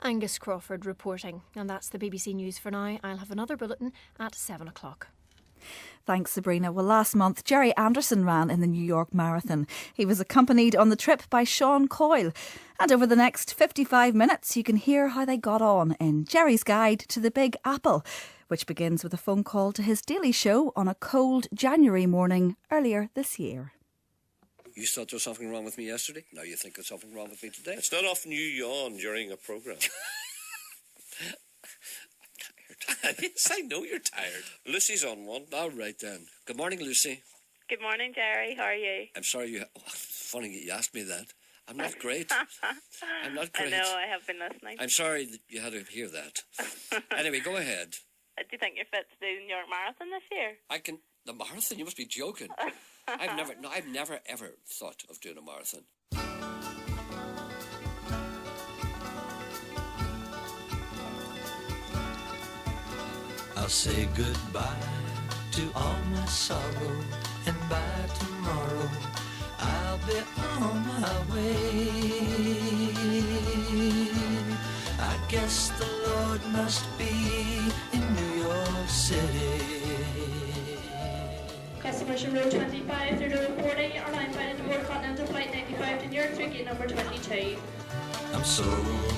Angus Crawford reporting. And that's the BBC News for now. I'll have another bulletin at 7 o'clock. Thanks, Sabrina. Well, last month, Gerry Anderson ran in the New York Marathon. He was accompanied on the trip by Sean Coyle. And over the next 55 minutes, you can hear how they got on in Gerry's Guide to the Big Apple, which begins with a phone call to his daily show on a cold January morning earlier this year. You thought there was something wrong with me yesterday. Now you think there's something wrong with me today. It's not often you yawn during a programme. Yes, I know you're tired. Lucy's on one. All right then. Good morning, Lucy. Good morning, Gerry. How are you? I'm sorry you... Oh, funny you asked me that. I'm not great. I'm not great. I know, I have been listening. I'm sorry that you had to hear that. Anyway, go ahead. Do you think you're fit to do the New York Marathon this year? I can... The marathon? You must be joking. I've never ever thought of doing a marathon. I'll say goodbye to all my sorrow, and by tomorrow I'll be on my way. I guess the Lord must be in New York City. Customers from row 25 through to row 40 are now invited to board Continental Flight 95 to New York through gate number 22. I'm so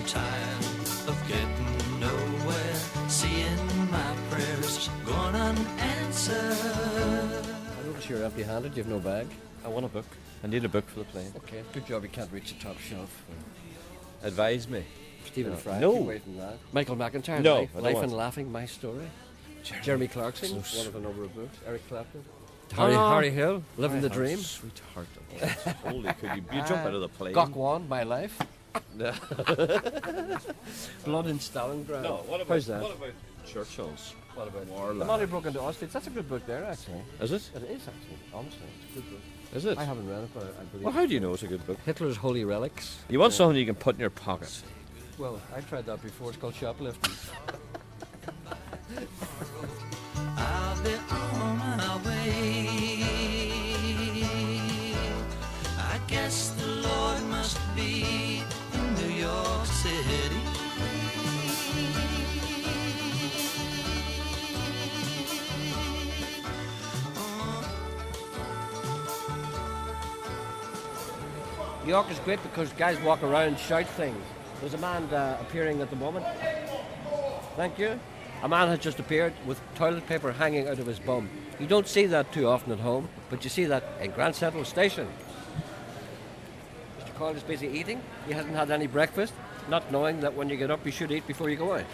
tired of getting nowhere, seeing my prayers gone unanswered. I notice you're empty-handed. You have no bag. I want a book. I need a book for the plane. Okay, good job you can't reach the top shelf. Advise me. Stephen Fry. No. Keep away from that. Michael McIntyre. No, Life, I don't Life want and to. Laughing, My Story. Jeremy Clarkson, one of a number of books. Eric Clapton. Harry Hill, Living the Dream. Sweetheart. Holy, could you jump out of the plane? Gok Wan, My Life. Blood in Stalingrad. No, what about, How's that? What about Churchill's? What about Warland? The Man Who Broke into Auschwitz? That's a good book there, actually. Is it? It is, actually. Honestly, it's a good book. Is it? I haven't read it, but I believe Well, how do you know it's a good book? Hitler's Holy Relics. You want something you can put in your pocket. Well, I tried that before. It's called shoplifting. I'll be on my way. I guess the Lord must be in New York City. New York is great because guys walk around and shout things. There's a man appearing at the moment. Thank you. A man has just appeared with toilet paper hanging out of his bum. You don't see that too often at home, but you see that in Grand Central Station. Mr. Coyle is busy eating. He hasn't had any breakfast, not knowing that when you get up you should eat before you go out.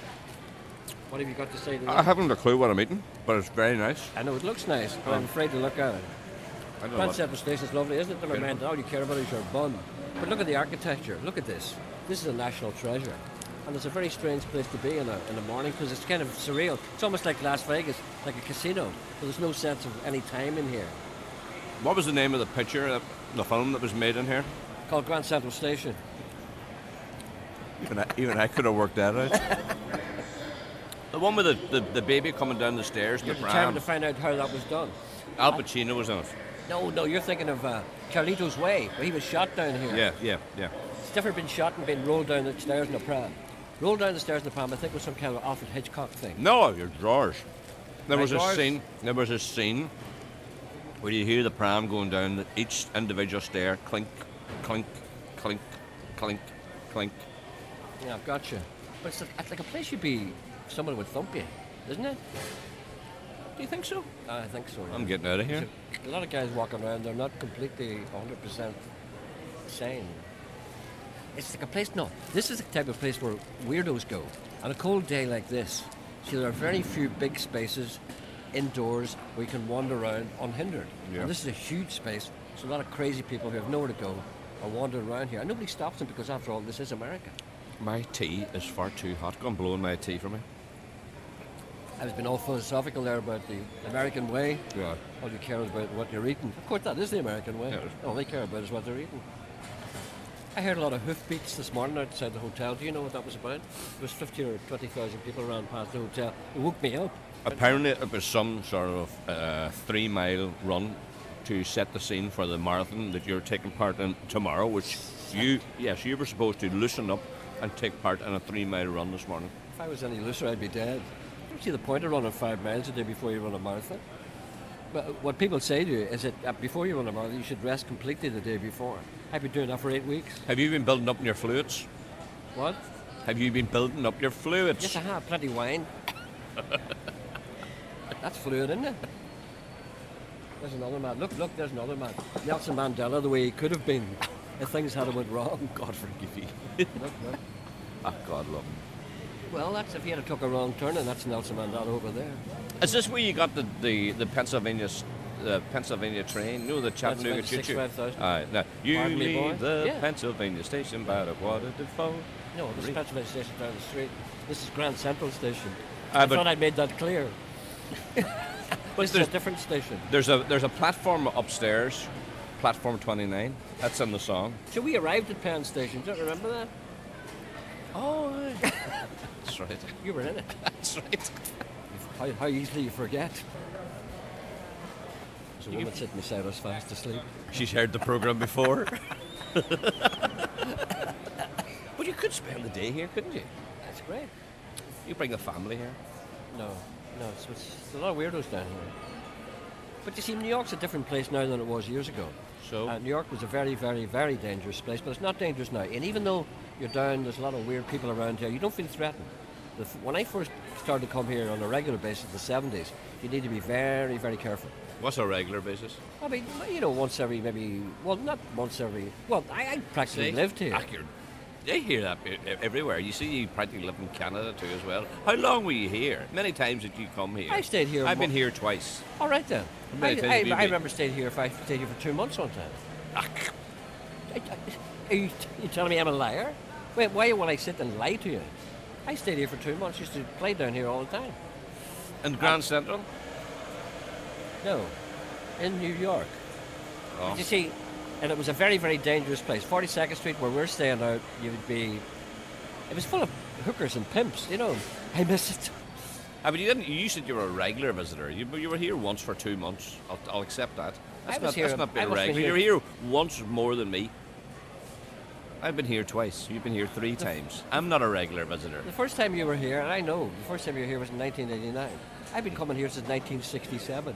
What have you got to say to that? I haven't a clue what I'm eating, but it's very nice. I know it looks nice, but I'm afraid to look at it. I don't know Grand what- Central Station is lovely, isn't it? Never mind, all you care about is your bum. But look at the architecture. Look at this. This is a national treasure. And it's a very strange place to be in the morning because it's kind of surreal. It's almost like Las Vegas, like a casino. But there's no sense of any time in here. What was the name of the picture, the film that was made in here? Called Grand Central Station. Even I could have worked that out. The one with the baby coming down the stairs in You're the determined pram. to find out how that was done. Al Pacino was in it. No, you're thinking of Carlito's Way, where he was shot down here. Yeah. He's never been shot and been rolled down the stairs in a pram. Rolled down the stairs in the pram, I think it was some kind of Alfred Hitchcock thing. No, your drawers. There My was drawers? a scene where you hear the pram going down each individual stair, clink, clink, clink, clink, clink. Yeah, I've got you. But it's like a place you'd be, someone would thump you, isn't it? Do you think so? I think so. Yeah. I'm getting out of here. A lot of guys walking around, they're not completely 100% sane. It's like a place, no, this is the type of place where weirdos go. On a cold day like this, see, there are very few big spaces indoors where you can wander around unhindered. Yeah. And this is a huge space, so a lot of crazy people who have nowhere to go are wandering around here. And nobody stops them because, after all, this is America. My tea is far too hot. Go and blow in my tea for me. I've been all philosophical there about the American way. Yeah. All you care about what you're eating. Of course, that is the American way. Yeah, it is. All they care about is what they're eating. I heard a lot of hoofbeats this morning outside the hotel. Do you know what that was about? There was 50 or 20,000 people ran past the hotel. It woke me up. Apparently it was some sort of 3-mile run to set the scene for the marathon that you're taking part in tomorrow, which you were supposed to loosen up and take part in a 3-mile run this morning. If I was any looser, I'd be dead. I don't see the point of running 5 miles a day before you run a marathon. But what people say to you is that before you run a marathon, you should rest completely the day before. I've been doing that for 8 weeks. Have you been building up your fluids? What? Have you been building up your fluids? Yes, I have. Plenty of wine. That's fluid, isn't it? There's another man. Look, there's another man. Nelson Mandela, the way he could have been if things had went wrong. God forgive you. Look. Oh, God love him. Well, that's if he had took a wrong turn, and that's Nelson Mandela over there. Is this where you got the Pennsylvania train? No, the Chattanooga choo-choo. 65,000. Aye. Now, you Pardon me, boy? leave the Yeah. Pennsylvania station by the water to fall. No, this is Pennsylvania Station down the street. This is Grand Central Station. Ah, I but- thought I'd made that clear. But This is a different station. There's a platform upstairs, platform 29. That's in the song. So we arrived at Penn Station. Do you remember that? Oh, that's right. You were in it. That's right. How easily you forget. There's a woman sitting beside us fast asleep. She's heard the program before. But you could spend the day here, couldn't you? That's great. You bring the family here. No, it's a lot of weirdos down here. But you see, New York's a different place now than it was years ago. So New York was a very, very, very dangerous place, but it's not dangerous now. And even though you're down, there's a lot of weird people around here, you don't feel threatened. When I first started to come here on a regular basis in the 70s, you need to be very, very careful. what's a regular basis? I mean, once every not once every, I practically lived here. I hear that everywhere. You see, you practically live in Canada too as well. How long were you here? Many times did you come here? I stayed here. I've been here twice. All right then. Many times have you I been? remember staying here. I stayed here for 2 months one time. Are you telling me I'm a liar? Wait, why will I sit and lie to you? I stayed here for 2 months. Used to play down here all the time. And Grand Central? No, in New York. Oh. You see, and it was a very, very dangerous place. 42nd Street, where we're staying out, it was full of hookers and pimps. I miss it. But you didn't. You said you were a regular visitor. You were here once for 2 months. I'll accept that. That's not being I a must be regular. here- You're here once more than me. I've been here twice. You've been here 3 times. I'm not a regular visitor. The first time you were here, and I know, the first time you were here was in 1989. I've been coming here since 1967.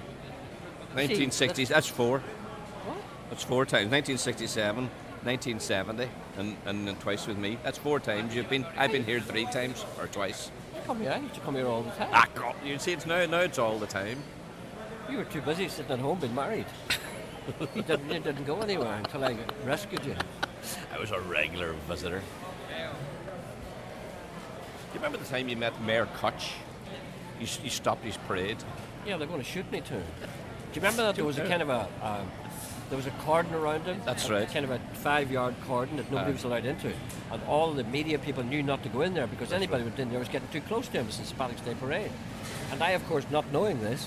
1960s. That's 4. What? That's 4 times. 1967, 1970, and then twice with me. That's 4 times. I've been here 3 times or twice. Come here. I used to come here all the time. Ah, God! You see, it's now it's all the time. You were too busy sitting at home being married. you didn't go anywhere until I rescued you. I was a regular visitor. Do you remember the time you met Mayor Kutch? You stopped his parade. Yeah, they're going to shoot me too. Do you remember that there was a kind of there was a cordon around him? That's right. Kind of a 5-yard cordon that nobody was allowed into. And all the media people knew not to go in there because anybody who went in there was getting too close to him. It's the St. Patrick's Day parade. And I, of course, not knowing this,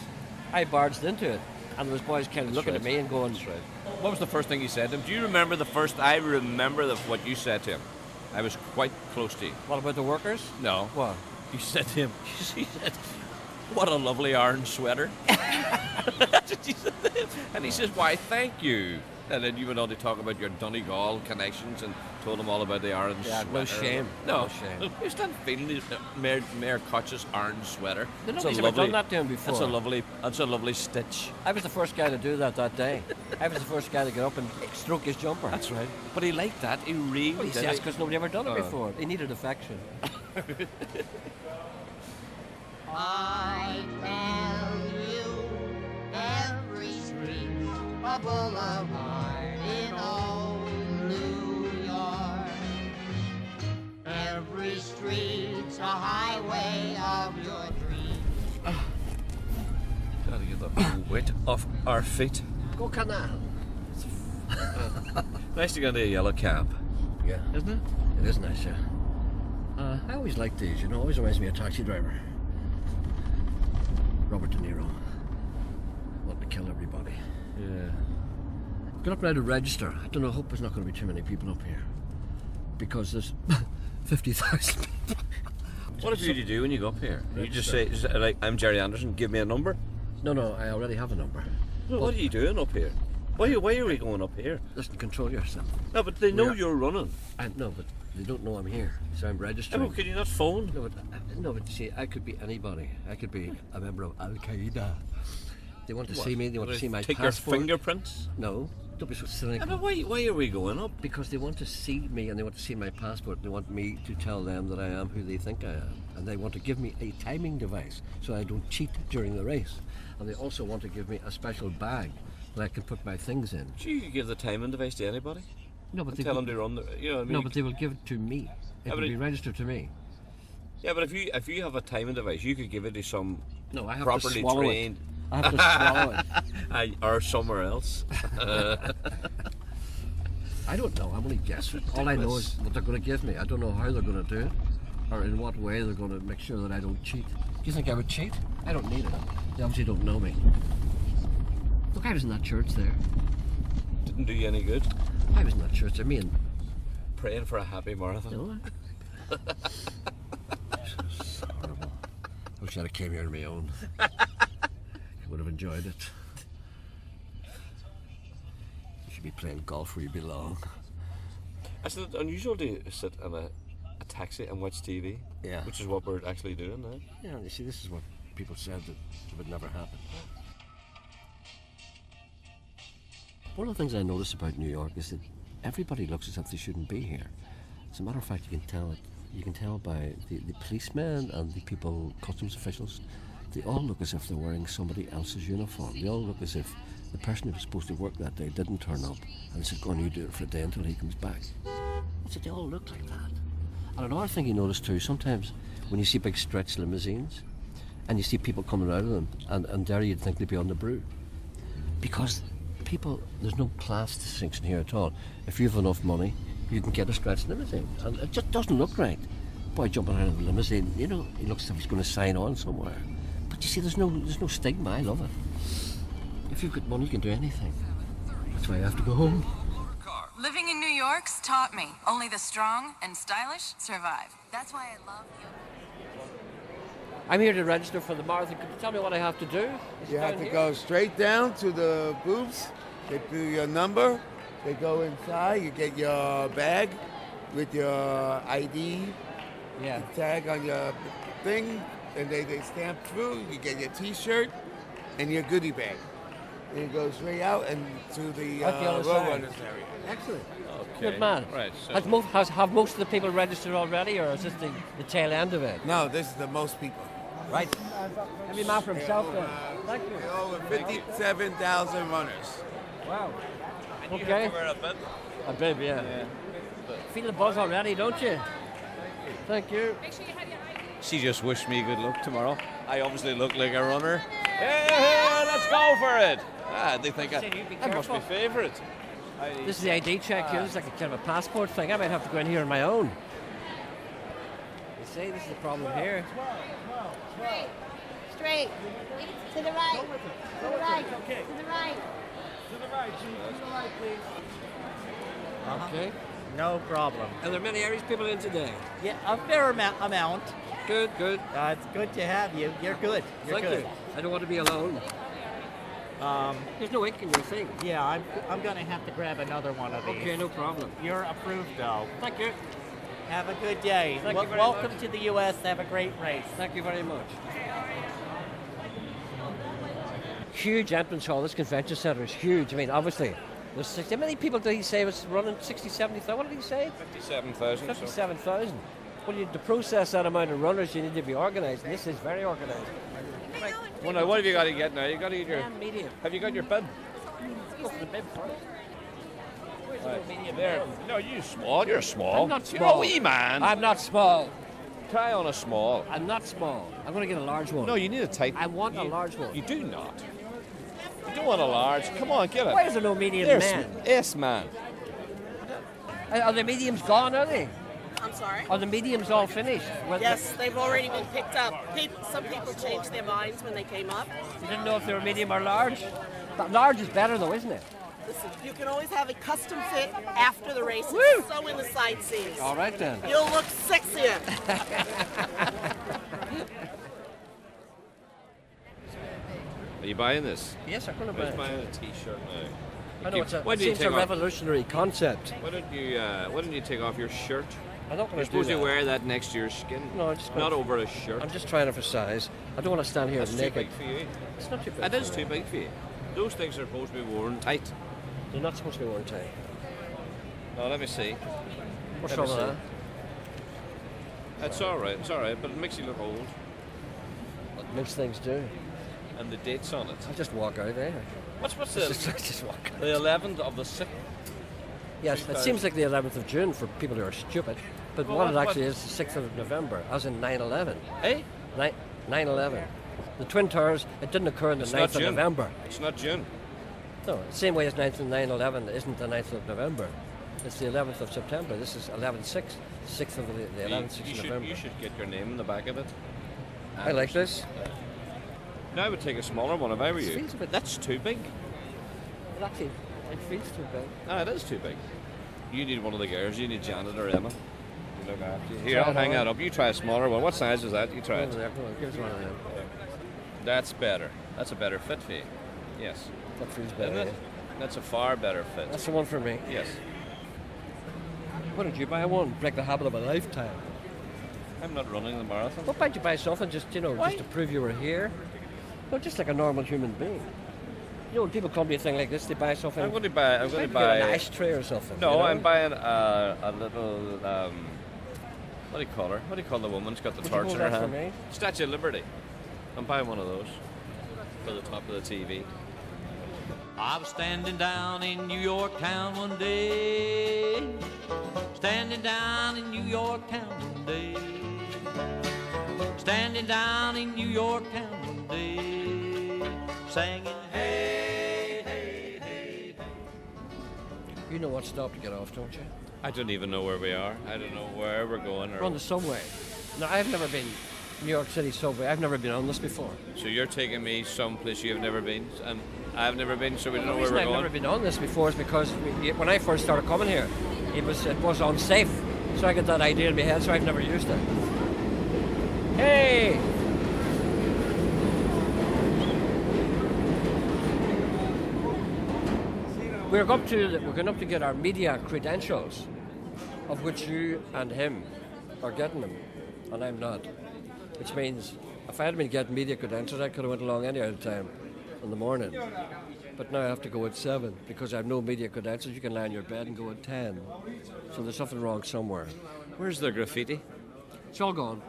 I barged into it. And there was boys kind of looking at me and going, What was the first thing you said to him? Do you remember the first? I remember what you said to him. I was quite close to you. what about the workers? No. What? You said to him, you said, what a lovely orange sweater. That's what you said to him. And he says, why, thank you. And then you went on to talk about your Donegal connections and told him all about the orange Yeah, sweater. no shame. No, No shame. You stand feeling his Mayor Kutch's orange sweater. Nobody's ever done that to him before. That's a lovely stitch. I was the first guy to do that day. I was the first guy to get up and stroke his jumper. That's right. But he liked that. He really did. That's because nobody ever done it Oh. before. He needed affection. I tell you, every street's a boulevard in old New York. Every street's a highway of your dreams. Gotta get the weight off our feet. Go canal. Nice to get into a yellow cab, Yeah, isn't it? it is nice, yeah. I always like these, always reminds me of a taxi driver. Robert De Niro. Wanting to kill everybody. Yeah. Got up now to register. I don't know, I hope there's not going to be too many people up here. Because there's 50,000 people. What do you do when you go up here? You just say, like, I'm Gerry Anderson, give me a number? No, I already have a number. What are you doing up here? Why are we going up here? Listen, control yourself. No, but they know We're- you're running. No, but they don't know I'm here, so I'm registering. No, can you not phone? No, but see, I could be anybody. I could be a member of Al Qaeda. They want to see me. They want to see my Take passport. your fingerprints? No, don't be so cynical. But why are we going up? Because they want to see me and they want to see my passport. They want me to tell them that I am who they think I am. And they want to give me a timing device so I don't cheat during the race. And they also want to give me a special bag that I can put my things in. So you could give the timing device to anybody? No, but And they tell will- them to run the... You know what I mean? No, but they will give it to me. It Yeah, will but be it- registered to me. Yeah, but if you have a timing device, you could give it to some No, I have properly to swallow trained... it. I have to swallow it. Or somewhere else. I don't know. I'm only guessing. All I know is what they're going to give me. I don't know how they're going to do it, or in what way they're going to make sure that I don't cheat. Do you think I would cheat? I don't need it. They obviously don't know me. Look, I was in that church there. Didn't do you any good. I was in that church. I mean, Praying for a happy marathon. no. It's horrible. I wish I'd have came here on my own. I would have enjoyed it. You should be playing golf where you belong. Is it unusual to sit in a taxi and watch TV? Yeah. Which is what we're actually doing now. Yeah, you see, this is what people said that it would never happen. One of the things I notice about New York is that everybody looks as if they shouldn't be here. As a matter of fact, you can tell it. You can tell by the policemen and the people, customs officials. They all look as if they're wearing somebody else's uniform. They all look as if the person who was supposed to work that day didn't turn up and said, "Go on, you do it for a day until he comes back." That's it. They all look like that. And another thing you notice too, sometimes when you see big stretch limousines and you see people coming out of them, and there you'd think they'd be on the brew. Because people, there's no class distinction here at all. If you have enough money, you can get a stretch limousine. And it just doesn't look right. Boy jumping out of the limousine, you know, he looks as if he's going to sign on somewhere. But you see, there's no stigma. I love it. If you've got money, you can do anything. That's why I have to go home. Living in New York's taught me only the strong and stylish survive. That's why I love you. I'm here to register for the marathon. Could you tell me what I have to do? You have to go straight down to the booths. They do your number. They go inside. You get your bag with your ID, Yeah. the tag on your thing, and they stamp through. You get your T-shirt and your goodie bag. And you go straight out and to the At the other road side. runners area. Excellent. Okay. Good man. Right. So Have most of the people registered already, or is this the tail end of it? No, this is the most people. Right. Every man for himself then. Thank you. There are over 57,000 runners. Wow. Okay. A bib, yeah. Feel the buzz already, don't you? Thank you. She just wished me good luck tomorrow. I obviously look like a runner. Hey, let's go for it. They think I must be favourite. This is the ID check here. This is like a kind of a passport thing. I might have to go in here on my own. You see, this is the problem here. Straight. To the right. To the right. To the right. Okay. No problem. Are there many Irish people in today? Yeah, a fair amount. Good, good. It's good to have you. You're good. You're Thank good. you. I don't want to be alone. There's no ink in your thing. Yeah, I'm going to have to grab another one of these. Okay, no problem. You're approved, though. Thank you. Have a good day. Thank you very Welcome much. to the U.S. Have a great race. Thank you very much. Huge entrance hall. This convention centre is huge. I mean, obviously, there's 60. How many people did he say was running? 60, 70,000? What did he say? 57,000. 57,000. Well, to process that amount of runners, you need to be organised, and this is very organised. Right. Well, now, what have you got to get now? You got to get your. Medium. Have you got your bib? Go for the bib first. Where's Right. the medium? There. No, you small. You're small. I'm not You're small. a wee man. I'm not small. Try on a small. I'm not small. I'm going to get a large one. No, you need a tight. I want a large one. You do not. You don't want a large. Come on, get it. Why is there no medium There's man? Yes, man. Are the mediums gone, are they? I'm sorry? Are the mediums all finished? Yes, they've already been picked up. Some people changed their minds when they came up. You didn't know if they were medium or large? But large is better though, isn't it? Listen, you can always have a custom fit after the race. Woo! So in the sightseeing. All right then. You'll look sexier. Are you buying this? Yes, I'm going to I was buy it. buying a T-shirt now. I know Why it do you seems take a off? revolutionary concept. Why don't you take off your shirt? I'm not going You're to do supposed that. to wear that next to your skin. No, I'm just not gonna- over a shirt. I'm just trying to emphasise. I don't want to stand here That's too naked. big for you. It's not too big. It is for too me. big for you. Those things are supposed to be worn tight. They're not supposed to be worn tight. Now let me see. What's Let me wrong with see. that? It's all right. It's all right, but it makes you look old. What makes things do? And the dates on it. I just walk out there. What's the Just walk out. the 11th of the 6th? Yes, it seems like the 11th of June for people who are stupid, but Well, what it what- actually is the 6th of November, as in 9/11. Eh? 9/11. The Twin Towers, it didn't occur on the It's 9th not of June. November. It's not June. No, same way as 9/11 isn't the 9th of November. It's the 11th of September. This is 11/6, 6th of the 11th, 6th of November. You should get your name in the back of it. I like this. Now I would take a smaller one if I were It you. feels a bit- That's too big. Well, actually, it feels too big. Ah, it is too big. You need one of the girls. You need Janet or Emma. To look after you. Here, Try I'll it hang on. that up. You try a smaller one. What size is that? You try it. Over there, come on, give us one of them. That's better. That's a better fit for you. Yes. That feels better. Isn't it? yeah. That's a far better fit. That's the one for me. Yes. Why don't you buy one? Break the habit of a lifetime. I'm not running the marathon. What about you buy something just, just to prove you were here? No, just like a normal human being. You know, when people come to a thing like this, they buy something. I'm going to buy. Maybe get an ashtray or something. No, you know? I'm buying a little. What do you call her? What do you call the woman who's got the Would you torch hold in her that for hand? me? Statue of Liberty. I'm buying one of those for the top of the TV. I was standing down in New York town one day. Standing down in New York town one day. Standing down in New York town one day. Singing, hey, hey, hey, hey. You know what stop to get off, don't you? I don't even know where we are. I don't know where we're going. We're on the subway. No, I've never been New York City subway. I've never been on this before. So you're taking me someplace you've never been, and I've never been, so we don't The know where reason we're I've going. never been on this before is because when I first started coming here, it was unsafe. So I got that idea in my head, so I've never used it. Hey! We're going up to get our media credentials, of which you and him are getting them, and I'm not. Which means if I had been getting media credentials, I could have went along any other time in the morning. But now I have to go at 7 because I have no media credentials. You can lie in your bed and go at 10. So there's something wrong somewhere. Where's the graffiti? It's all gone.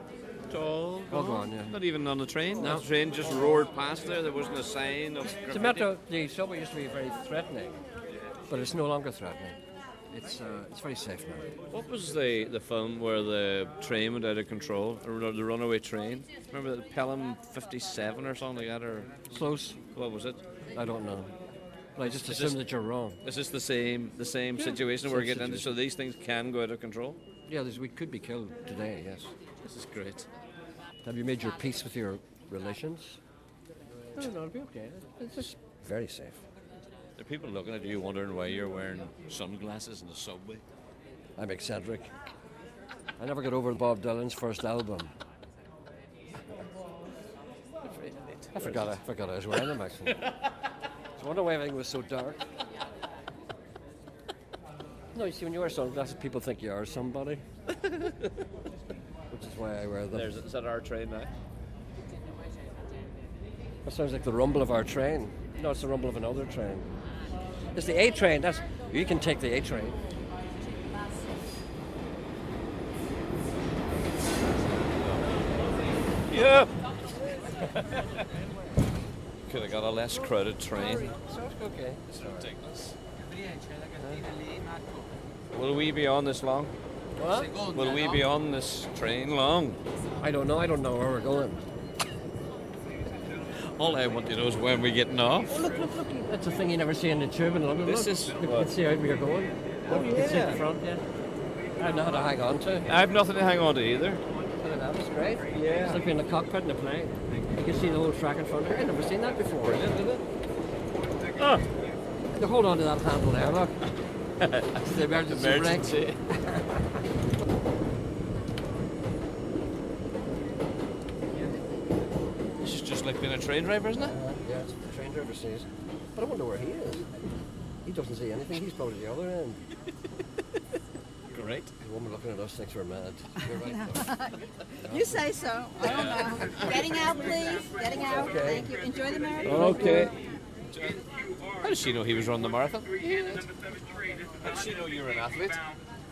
It's all gone, yeah. Not even on the train? No. The train just roared past there. There wasn't a sign of graffiti. The metro, the subway used to be very threatening, but it's no longer threatening. It's very safe now. What was the film where the train went out of control, or the runaway train? Remember the Pelham 57 or something like that, or Close. what was it? I don't know. But I just Is assume this- that you're wrong. Is this the same Yeah, situation we're same getting into? situation. So these things can go out of control. Yeah, we could be killed today, yes. This is great. Have you made your peace with your relations? No, it'll be okay. It's just very safe. There are people looking at you wondering why you're wearing sunglasses in the subway. I'm eccentric. I never got over Bob Dylan's first album. I forgot I was wearing them actually. So I wonder why everything was so dark. No, you see, when you wear sunglasses, people think you are somebody. Which is why I wear them. Is that our train now? That sounds like the rumble of our train. No, it's the rumble of another train. It's the A train. You can take the A train. Yeah. Could have got a less crowded train. Okay. It's ridiculous. Will we be on this long? What? Will we be on this train long? I don't know. I don't know where we're going. All I want to know is when we're getting off. Oh, look. That's a thing you never see in the tube in London. This Look. is You what? can see out where you're going. Oh, You can see yeah. the front, yeah. I don't know how to hang on to. I have nothing to hang on to either. Look at that. That's great. Yeah. It's like being in the cockpit in a plane. You can see the whole track in front of you. I've never seen that before. Brilliant, isn't it? Oh. You hold on to that handle there, look. It's the emergency brake. This is just like being a train driver, isn't it? Yeah, it's what the train driver says. But I wonder where he is. He doesn't see anything. He's probably the other end. Great. The woman looking at us thinks we're mad. You're right. You say so. I don't know. Getting out, please. Getting out. Okay. Thank you. Enjoy the marathon. Okay. How did she know he was running the marathon? How did she know you were an athlete?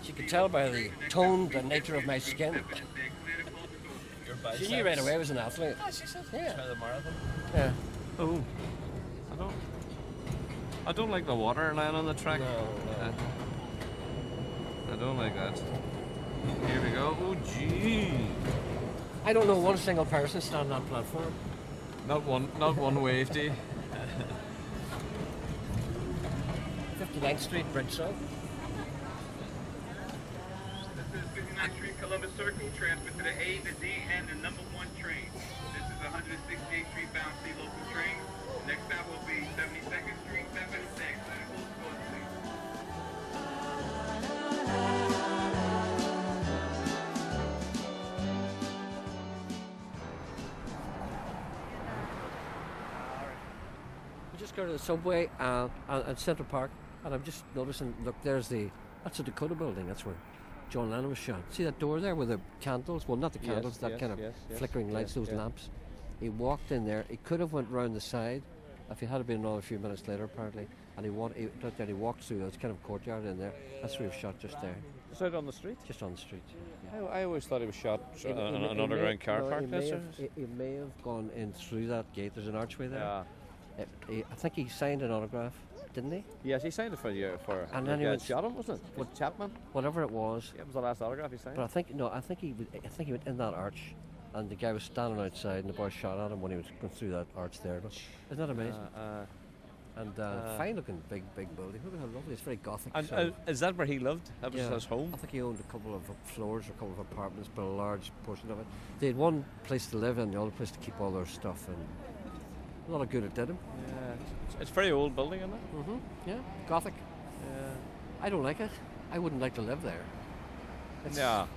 She could tell by the tone, the nature of my skin. She knew right away I was an athlete. She said Yeah. the marathon. Yeah. Oh, I don't like the water lying on the track. No. I don't like that. Here we go. Oh, gee. I don't know one single person standing on platform. Not one wave, do you? 59th Street, Bridgeside. This is 59th Street, Columbus Circle. Transfer to the A, the D, and the number 1 train. This is 168th Street bound C local train. Next stop will be 72nd Street, 76. We just go to the subway at Central Park, and I'm just noticing, look, that's the Dakota building. That's where John Lennon was shot. See that door there with the candles? Well, not the candles, that kind of flickering lights, those lamps. He walked in there. He could have went round the side if he had been another few minutes later, apparently. And he walked through this kind of courtyard in there. That's where he was shot, just there. Just out on the street? Just on the street. I always thought he was shot on an underground car park. He may have gone in through that gate. There's an archway there. I think he signed an autograph, didn't he? Yes, he signed it for you. And then he went, shot him, wasn't it? With Chapman? Whatever it was. Yeah, it was the last autograph he signed. But I think he went in that arch, and the guy was standing outside, and the boy shot at him when he was going through that arch there. Isn't that amazing? Fine looking big building. Look at how lovely. It's very gothic. And is that where he lived? That was his home? I think he owned a couple of floors or a couple of apartments, but a large portion of it. They had one place to live and the other place to keep all their stuff, and a lot of good it did him. Yeah, it's a very old building, isn't it? Mm-hmm. Yeah, gothic. Yeah. I don't like it. I wouldn't like to live there.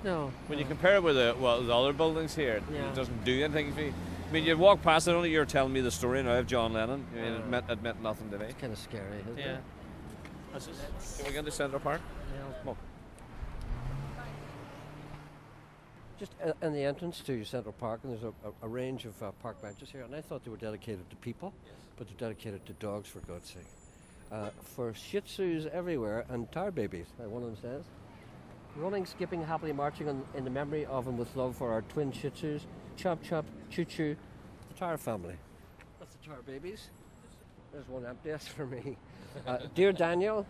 No. When you compare it with the other buildings here, it doesn't do anything for you. I mean, you walk past it, only you're telling me the story now of John Lennon. I mean, it meant nothing to me. It's kind of scary, isn't it? Can we get to Central Park? Yeah. Come on. Just in the entrance to Central Park, and there's a range of park benches here, and I thought they were dedicated to people, but they're dedicated to dogs, for God's sake. For Shih Tzus everywhere, and tar babies, like one of them says. Running, skipping, happily marching in the memory of and with love for our twin Shih Tzus, Chop Chop, Choo Choo, the Tar family. That's the Tar babies. There's one empty, that's for me. Dear Daniel,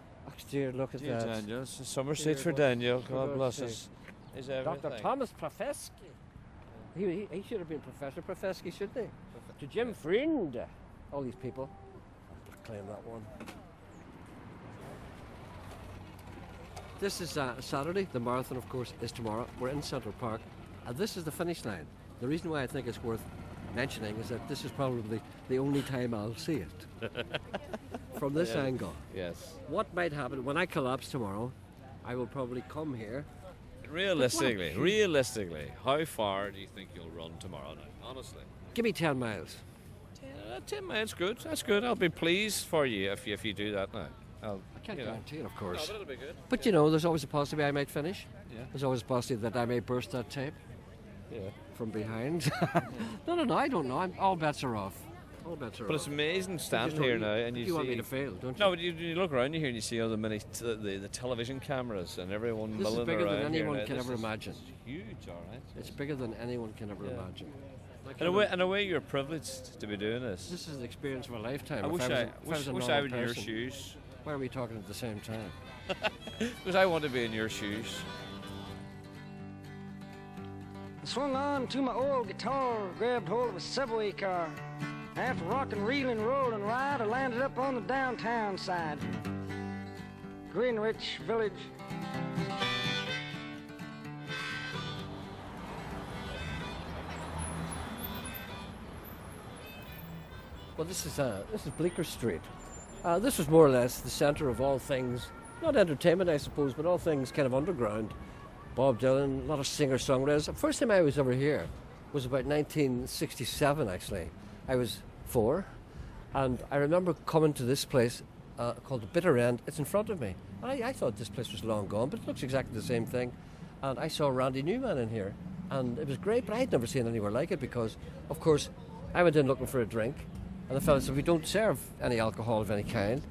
dear, look at that. Dear Daniel, it's a summer seat for Daniel. God bless us. Dr. Thomas Profesky. He should have been Professor Profesky, shouldn't he? To Jim Friend. All these people. I'll claim that one. This is Saturday. The marathon, of course, is tomorrow. We're in Central Park, and this is the finish line. The reason why I think it's worth mentioning is that this is probably the only time I'll see it. From this angle. Yes. What might happen when I collapse tomorrow, I will probably come here. Realistically, how far do you think you'll run tomorrow night? Honestly. Give me 10 miles. 10 miles, good. That's good. I'll be pleased for you if you do that now. I can't guarantee it, of course. No, but it'll be good. But you know, there's always a possibility I might finish. Yeah. There's always a possibility that I may burst that tape. Yeah. From behind. No, I don't know. All bets are off. All bets are off. But it's amazing standing here now, and you want me to fail, don't you? No, but you look around here and you see all the television cameras and everyone milling around. This is bigger than anyone here. can ever imagine. Huge, all right. It's bigger than anyone can ever imagine. In a way, you're privileged to be doing this. This is the experience of a lifetime. I wish I was in your shoes. Why are we talking at the same time? Because I want to be in your shoes. I swung on to my old guitar, grabbed hold of a subway car. After rocking, reeling, rolling ride, I landed up on the downtown side. Greenwich Village. Well, this is Bleecker Street. This is more or less the centre of all things, not entertainment, I suppose, but all things kind of underground. Bob Dylan, a lot of singer-songwriters. The first time I was ever here was about 1967, actually. I was 4, and I remember coming to this place called the Bitter End. It's in front of me. I thought this place was long gone, but it looks exactly the same thing. And I saw Randy Newman in here, and it was great, but I had never seen anywhere like it because, of course, I went in looking for a drink, and the fellow said, we don't serve any alcohol of any kind.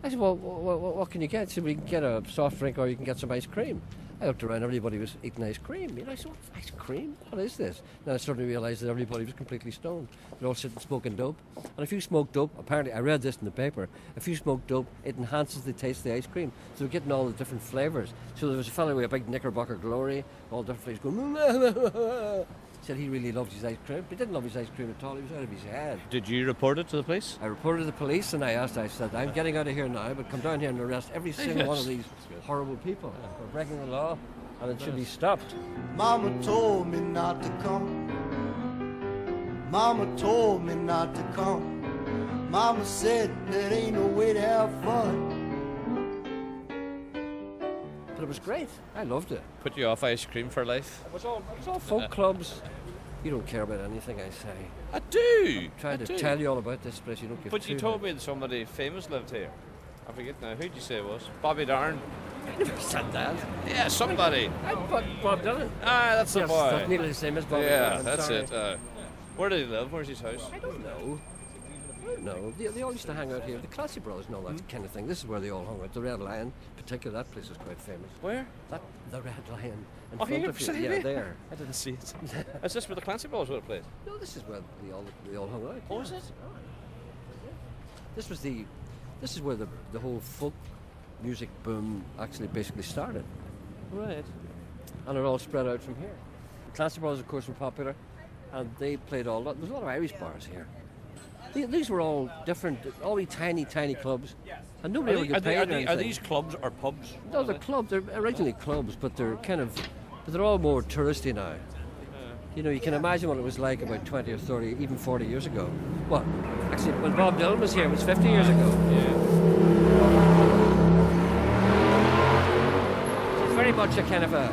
I said, well, what can you get? He said, we can get a soft drink or you can get some ice cream. I looked around, everybody was eating ice cream. I said, ice cream? What is this? Then I suddenly realised that everybody was completely stoned. They're all sitting smoking dope. And if you smoke dope, apparently, I read this in the paper, if you smoke dope, it enhances the taste of the ice cream. So they're getting all the different flavours. So there was a fellow with a big Knickerbocker Glory, all different flavours going, said he really loved his ice cream. But he didn't love his ice cream at all. He was out of his head. Did you report it to the police? I reported to the police and I said, I'm getting out of here now, but come down here and arrest every single one of these horrible people for breaking the law, and it should be stopped. Mama told me not to come. Mama told me not to come. Mama said there ain't no way to have fun. But it was great. I loved it. Put you off ice cream for life? It was all folk clubs. You don't care about anything I say. I do. I'm trying to tell you all about this place. You don't give But you told me that somebody famous lived here. I forget now. Who'd you say it was? Bobby Darn. I never said that. Yeah, somebody. Bob Dylan. Ah, that's the yes, boy. That's nearly the same as Bob Dylan. Yeah, I'm that's sorry. it. Where did he live? Where's his house? I don't know. No, they all used to hang out here. The Classy Brothers and all that kind of thing. This is where they all hung out. The Red Lion, in particular, that place is quite famous. Where? The Red Lion. In Oh, front here of you. beside Yeah, me? there. I didn't see it. Is this where the Clancy Brothers would have played? No, this is where they all hung out. Oh, is it? This is where the whole folk music boom actually basically started. Right. And it all spread out from here. The Classy Brothers, of course, were popular, and they played all that. There's a lot of Irish bars here. These were all different, all these tiny clubs, and nobody ever got paid. Are these clubs or pubs? No, they're clubs. They're originally clubs, but they're all more touristy now. You know, you can imagine what it was like about 20 or 30, even 40 years ago. Well, actually, when Bob Dylan was here, it was 50 years ago. Yeah. It's very much a kind of a.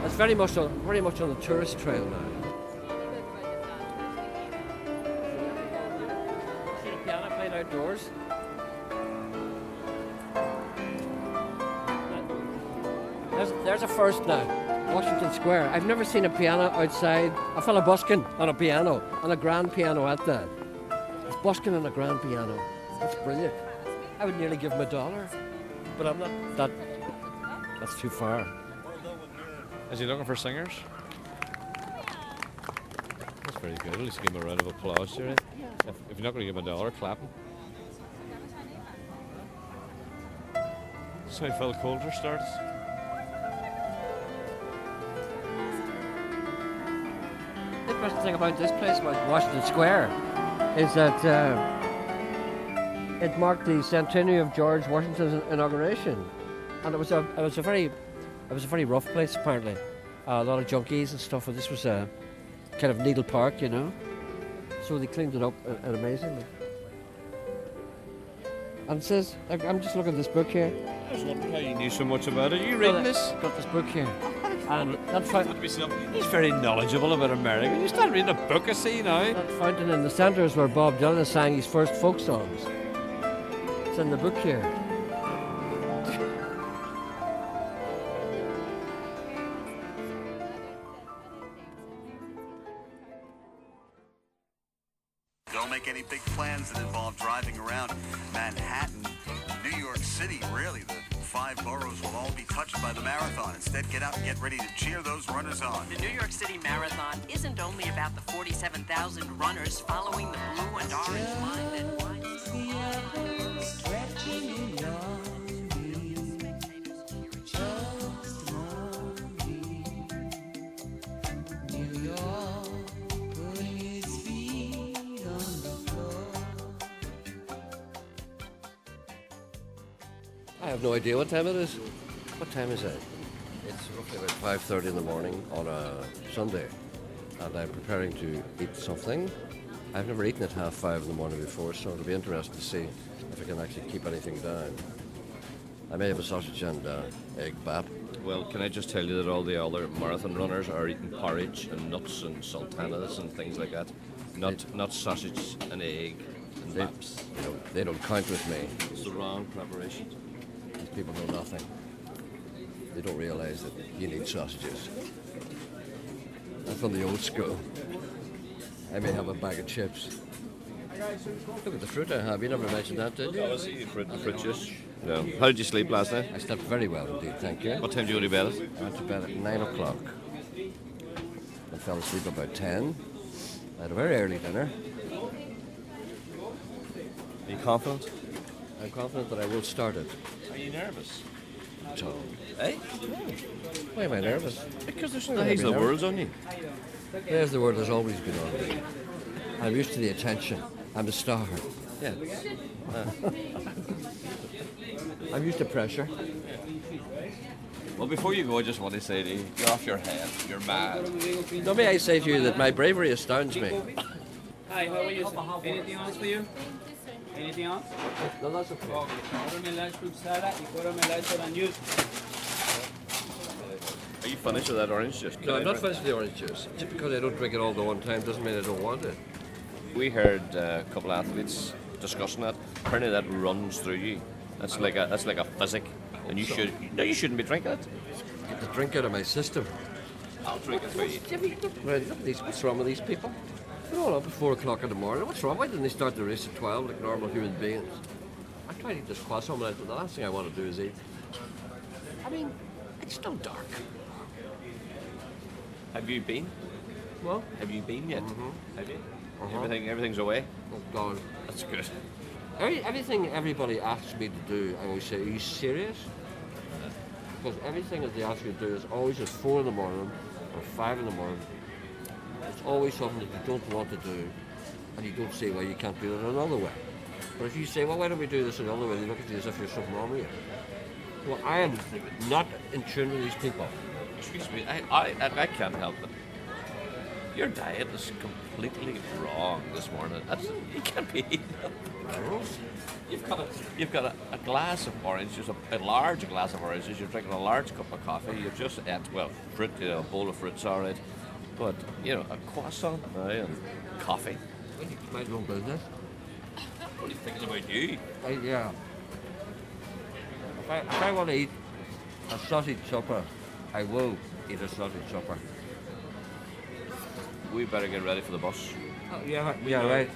It's very much on the tourist trail now. See the piano playing outdoors. There's a first now. Washington Square. I've never seen a piano outside. A fella busking on a piano, on a grand piano at that. He's busking on a grand piano. That's brilliant. I would nearly give him $1, but I'm not. That's too far. Is he looking for singers? That's very good. At least give him a round of applause, Gerry. If you're not going to give him $1, clap him. So Phil Coulter starts. The interesting thing about this place, about Washington Square, is that it marked the centenary of George Washington's inauguration, and it was a very rough place apparently. A lot of junkies and stuff, and this was a kind of Needle Park, you know. So they cleaned it up amazingly. And it says, I'm just looking at this book here. I was wondering how you knew so much about it. Are you reading this? I've got this book here. And he's very knowledgeable about America. You start reading a book, I see now. That fountain in the centre is where Bob Dylan sang his first folk songs. It's in the book here. Don't make any big plans that involve driving around Manhattan, New York City, really. The 5 boroughs will all be touched by the marathon. Instead, get out and get ready to cheer those runners on. The New York City Marathon isn't only about the 47,000 runners following the blue and orange line that winds through I have no idea what time it is. What time is it? It's roughly about 5:30 in the morning on a Sunday, and I'm preparing to eat something. I've never eaten at 5:30 in the morning before, so it'll be interesting to see if I can actually keep anything down. I may have a sausage and egg bat. Well, can I just tell you that all the other marathon runners are eating porridge and nuts and sultanas and things like that. Not sausage and egg They don't count with me. It's the wrong preparation. These people know nothing. They don't realise that you need sausages. I'm from the old school. I may have a bag of chips. Look at the fruit I have. You never mentioned that, did you? Oh, I see fruit juice. No. How did you sleep last night? I slept very well indeed, thank you. What time did you go to bed at? I went to bed at 9 o'clock. I fell asleep about 10. I had a very early dinner. Are you confident? I'm confident that I will start it. Are you nervous? So, Eh? why am I nervous? Because there's Why would I eyes be the nervous? world's on you. There's the word that's always been on me. I'm used to the attention. I'm the star. Yeah. I'm used to pressure. Well, before you go, I just want to say to you, you're off your head. You're mad. Now, may I say to you that my bravery astounds me. Hi, how are you? Anything else for you? Anything else? No, that's okay. Order me large fruit salad y order me large soda and juice. Are you finished with that orange juice? No, I'm not finished with the orange juice. Just because I don't drink it all the one time doesn't mean I don't want it. We heard a couple of athletes discussing that. Apparently, that runs through you. That's like a physic, and you shouldn't be drinking it. Get the drink out of my system. I'll drink it for you. Right, look at these. What's wrong with these people? They're all up at 4 o'clock in the morning. What's wrong? Why didn't they start the race at 12 like normal human beings? I try to eat this croissant, but the last thing I want to do is eat. I mean, it's still dark. Have you been? Well, have you been yet? Mm-hmm. Have you? Everything's away. Oh God, that's good. Everything everybody asks me to do, I always say, "Are you serious?" Because everything that they ask you to do is always at 4 in the morning or 5 in the morning. It's always something that you don't want to do, and you don't say, "Well, you can't do it another way." But if you say, "Well, why don't we do this another way?" They look at you as if you're something wrong with you. Well, I am not in tune with these people. Excuse me, I can't help it. Your diet is completely wrong this morning. You can't be eating it. You've got a glass of orange juice, a large glass of orange juice. You're drinking a large cup of coffee. You've just ate, well, fruit, a bowl of fruit's all right. But, a croissant and coffee. Well, you mind your own business. What are you thinking about you? Yeah. If I want to eat a sausage supper, I will eat a sausage supper. We better get ready for the bus. Oh, yeah, right.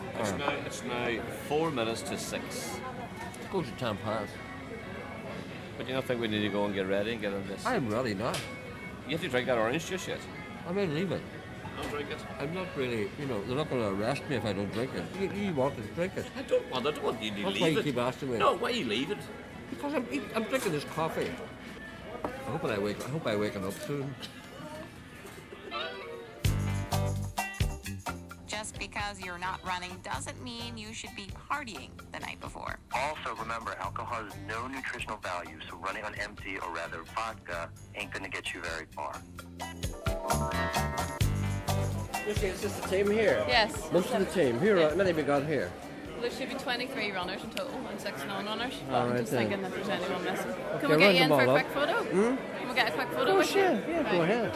It's now 4 minutes to 6. Go to 10 past. But you don't think we need to go and get ready and get on this? I'm ready now. You have to drink that orange juice yet? I may leave it. Don't drink it. I'm not really, they're not going to arrest me if I don't drink it. You want to drink it. I don't want you to leave it. That's why you keep asking me. No, why you leave it? Because I'm drinking this coffee. I hope I wake up soon. Just because you're not running doesn't mean you should be partying the night before. Also, remember, alcohol has no nutritional value, so running on empty, or rather vodka, ain't gonna get you very far. Is this the team here? Yes. Most of the team. Here, how many have we got here? Well, there should be 23 runners in total and 6 non-runners. All I'm right just then. thinking that there's anyone missing. Okay, Can we get you in round for a them all quick up. photo? Hmm? Can we get a quick photo Oh, with sure. you? Yeah, go ahead.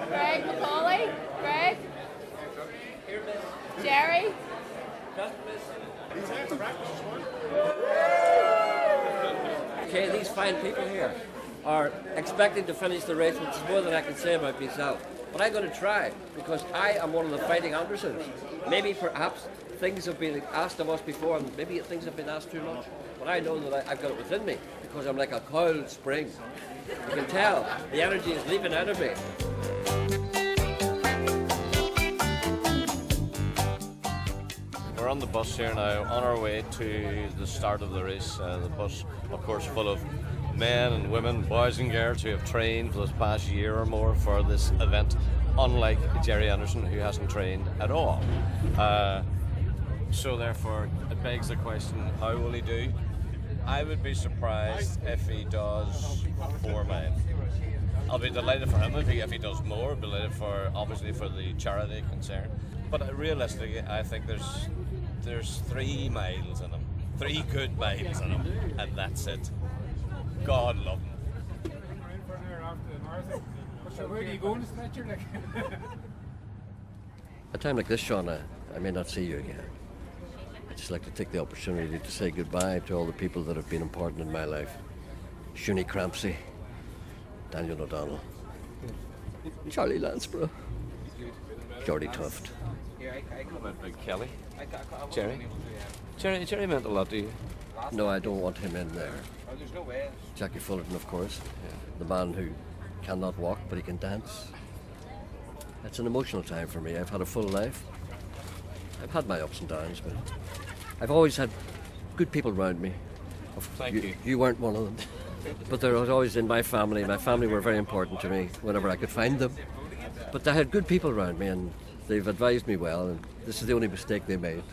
Greg, Macaulay, Greg, Gerry. Okay, these fine people here are expecting to finish the race, which is more than I can say about myself. But I'm going to try, because I am one of the fighting Andersons. Maybe, perhaps, things have been asked of us before, and maybe things have been asked too much. But I know that I've got it within me, because I'm like a coiled spring. You can tell, the energy is leaping out of me. We're on the bus here now, on our way to the start of the race. The bus, of course, full of men and women, boys and girls who have trained for this past year or more for this event, unlike Gerry Anderson, who hasn't trained at all. So therefore, it begs the question, how will he do? I would be surprised if he does 4 miles. I'll be delighted for him if he does more. I'll be delighted obviously for the charity concern. But realistically, I think there's 3 miles in him, 3 good miles in him, and that's it. God love him. So where do you go in the stretcher? A time like this, Sean, I may not see you again. I'd just like to take the opportunity to say goodbye to all the people that have been important in my life. Shuni Crampsey, Daniel O'Donnell, Charlie Lansborough, Geordie Tuft. How about Big Kelly? Gerry? Gerry meant a lot to you. No, I don't want him in there. Jackie Fullerton, of course, the man who cannot walk but he can dance. It's an emotional time for me. I've had a full life. I've had my ups and downs, but I've always had good people around me. Thank you. You weren't one of them. But there was always in my family. My family were very important to me whenever I could find them. But I had good people around me, and they've advised me well, and this is the only mistake they made.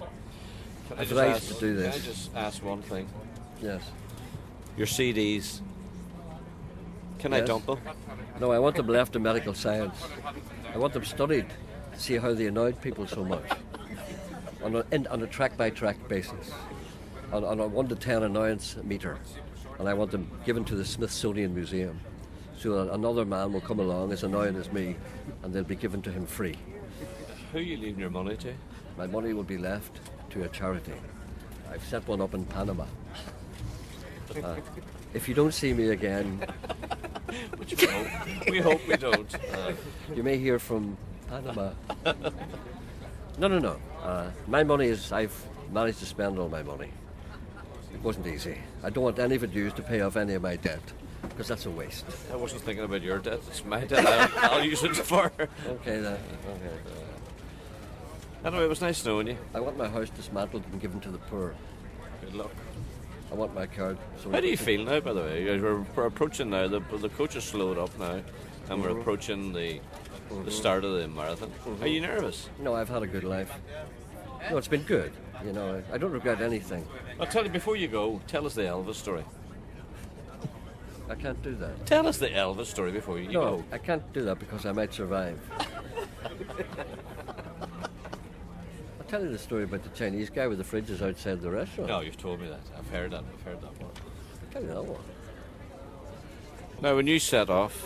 Can I've advised to do Can I this. just ask one thing? Yes. Your CDs. Can I Yes. dump them? No, I want them left to medical science. I want them studied to see how they annoyed people so much. On a track-by-track basis. On a 1 to 10 annoyance meter. And I want them given to the Smithsonian Museum. So that another man will come along as annoying as me, and they'll be given to him free. Who are you leaving your money to? My money will be left to a charity. I've set one up in Panama. If you don't see me again, Which we hope we don't. you may hear from Panama. No. My money is, I've managed to spend all my money. It wasn't easy. I don't want any of it used to pay off any of my debt, because that's a waste. I wasn't thinking about your debt. It's my debt. I'll use it for. Okay, then. Okay. Anyway, it was nice knowing you. I want my house dismantled and given to the poor. Good luck. I want my card. So How do you feel now, by the way? We're approaching now. The coach has slowed up now, and we're approaching the start of the marathon. Are you nervous? No, I've had a good life. No, it's been good. You know, I don't regret anything. I'll tell you, before you go, tell us the Elvis story. I can't do that. Tell us the Elvis story before you No, go. I can't do that because I might survive. I'll tell you the story about the Chinese guy with the fridges outside the restaurant. No, you've told me that. I've heard that one. I'll tell you that one. Now, when you set off,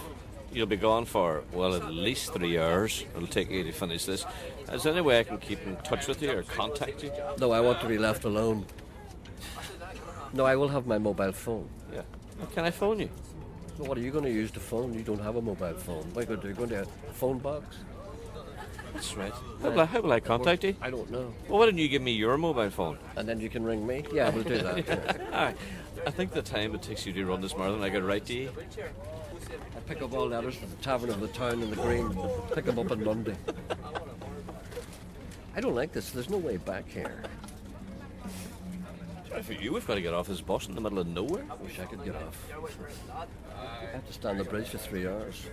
you'll be gone for, well, at least 3 hours. It'll take you to finish this. Is there any way I can keep in touch with you or contact you? No, I want to be left alone. No, I will have my mobile phone. Yeah. Can I phone you? So what are you going to use to phone? You don't have a mobile phone. What are you going to do? You're going to a phone box? That's right. How will I contact you? I don't know. Well, why don't you give me your mobile phone? And then you can ring me? Yeah, we'll do that. All right. I think the time it takes you to run this marathon, I get right to you. I pick up all letters from the tavern of the town in the green. Pick them up on Monday. I don't like this. There's no way back here. Sorry for you, we've got to get off this bus in the middle of nowhere. Wish I could get off. I have to stand on the bridge for 3 hours.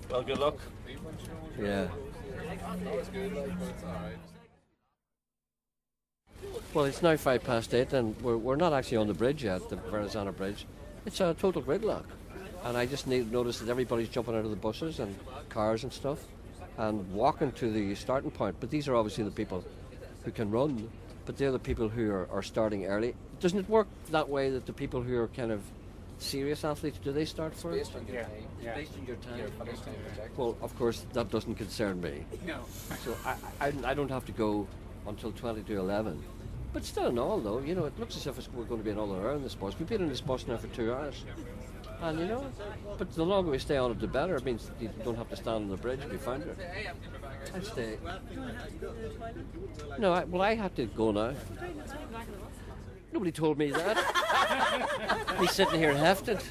Well, good luck. Yeah. Well, it's now 8:05, and we're not actually on the bridge yet, the Verrazano Bridge. It's a total gridlock. And I just notice that everybody's jumping out of the buses and cars and stuff and walking to the starting point. But these are obviously the people who can run, but they're the people who are starting early. Doesn't it work that way that the people who are kind of serious athletes, do they start first? Based on your time. It's based on your time. Your finish time project. Well, of course, that doesn't concern me. No. So I don't have to go until 20 to 11. But still and all, though, you know, it looks as if we're going to be another hour in this bus. We've been in this bus now for 2 hours. And, you know, but the longer we stay on it, the better. It means you don't have to stand on the bridge if you find it. I stay. No, I had to go now. Nobody told me that. He's sitting here hefted.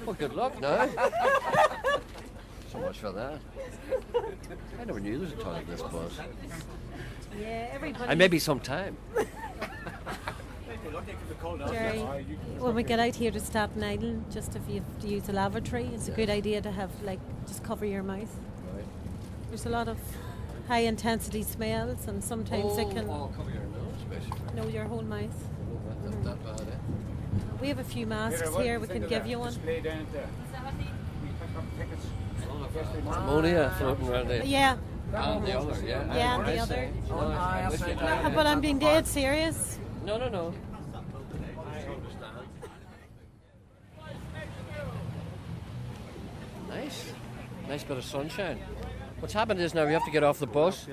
Well, good luck now. So much for that. I never knew there was a toilet in this bus. Yeah, everybody. And maybe sometime. Gerry, when we get out here to Staten Island, just if you have to use the lavatory, it's a good idea to have, like, just cover your mouth. Right. There's a lot of high intensity smells, and sometimes it can. Oh, cover your nose, basically. No, your whole mouth. Not that bad, eh? We have a few masks here, we can give you one. Ammonia floating around there. Yeah. And the other, yeah. Yeah, and the other. But I'm being dead serious. No. Nice. Nice bit of sunshine. What's happened is now we have to get off the bus.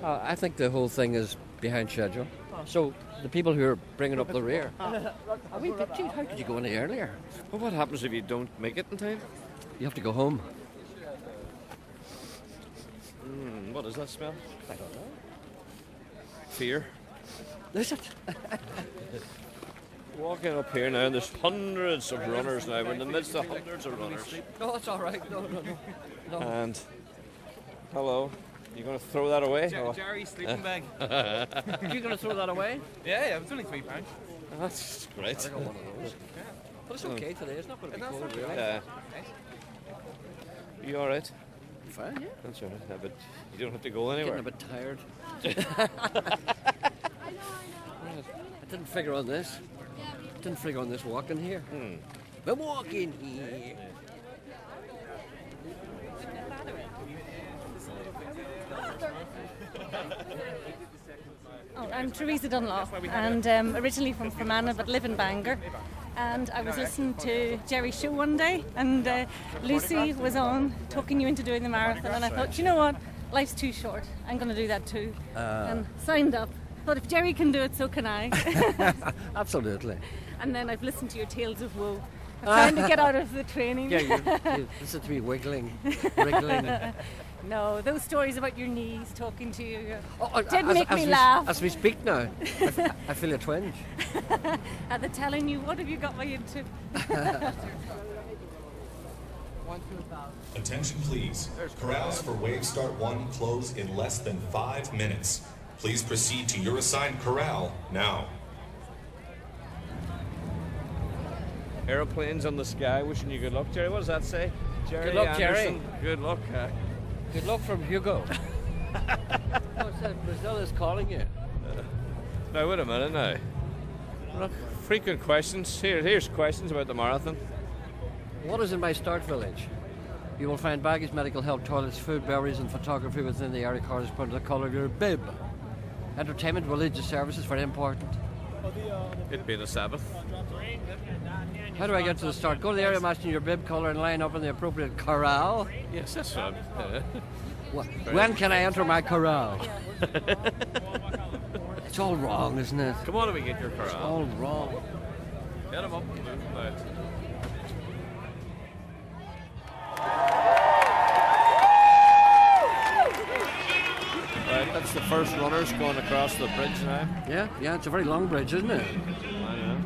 I think the whole thing is behind schedule. So the people who are bringing up the rear. How could you go any earlier? Well, what happens if you don't make it in time? You have to go home. What does that smell? I don't know. Fear. Is it? Walking up here now, and there's hundreds of runners now. We're in the midst of hundreds of runners. No, it's all right. No. And hello, you going to throw that away? Gerry's sleeping bag. You going to throw that away? Yeah, it's only £3. That's great. I got one of those. But it's okay today. It's not going to be cold, really. Yeah. You all right? Fine, yeah. That's all right. Yeah, but you don't have to go anywhere. Getting a bit tired. I didn't figure on this. Didn't figure on this walking here. I'm walking here. Oh, I'm Teresa Dunlop, and originally from Fermanagh but live in Bangor. And I was listening to Gerry's show one day, and Lucy was on talking you into doing the marathon, and I thought, you know what, life's too short. I'm going to do that too, and signed up. Thought if Gerry can do it, so can I. Absolutely. And then I've listened to your tales of woe. I'm trying to get out of the training. Yeah, you listen to me wiggling, wriggling. No, those stories about your knees talking to you did as, make as me we, laugh. As we speak now, I feel a twinge. And they're telling you, what have you got me into? Attention please. Corrals for Wave Start 1 close in less than 5 minutes. Please proceed to your assigned corral now. Aeroplanes on the sky, wishing you good luck, Gerry. What does that say? Gerry Good luck, Anderson. Gerry. Good luck. Good luck from Hugo. Brazil is calling you. Now, wait a minute now. Look, frequent questions. Here's questions about the marathon. What is in my start village? You will find baggage, medical help, toilets, food, beverages, and photography within the area corresponding to the colour of your bib. Entertainment, religious services, very important. It'd be the Sabbath. How do I get to the start? Go to the area matching your bib colour and line up in the appropriate corral. Yes, that's right. When can I enter my corral? It's all wrong, isn't it? Come on, let me get your corral. It's all wrong. Get him up. Move him out. Right, that's the first runners going across the bridge now. Yeah, it's a very long bridge, isn't it? I know.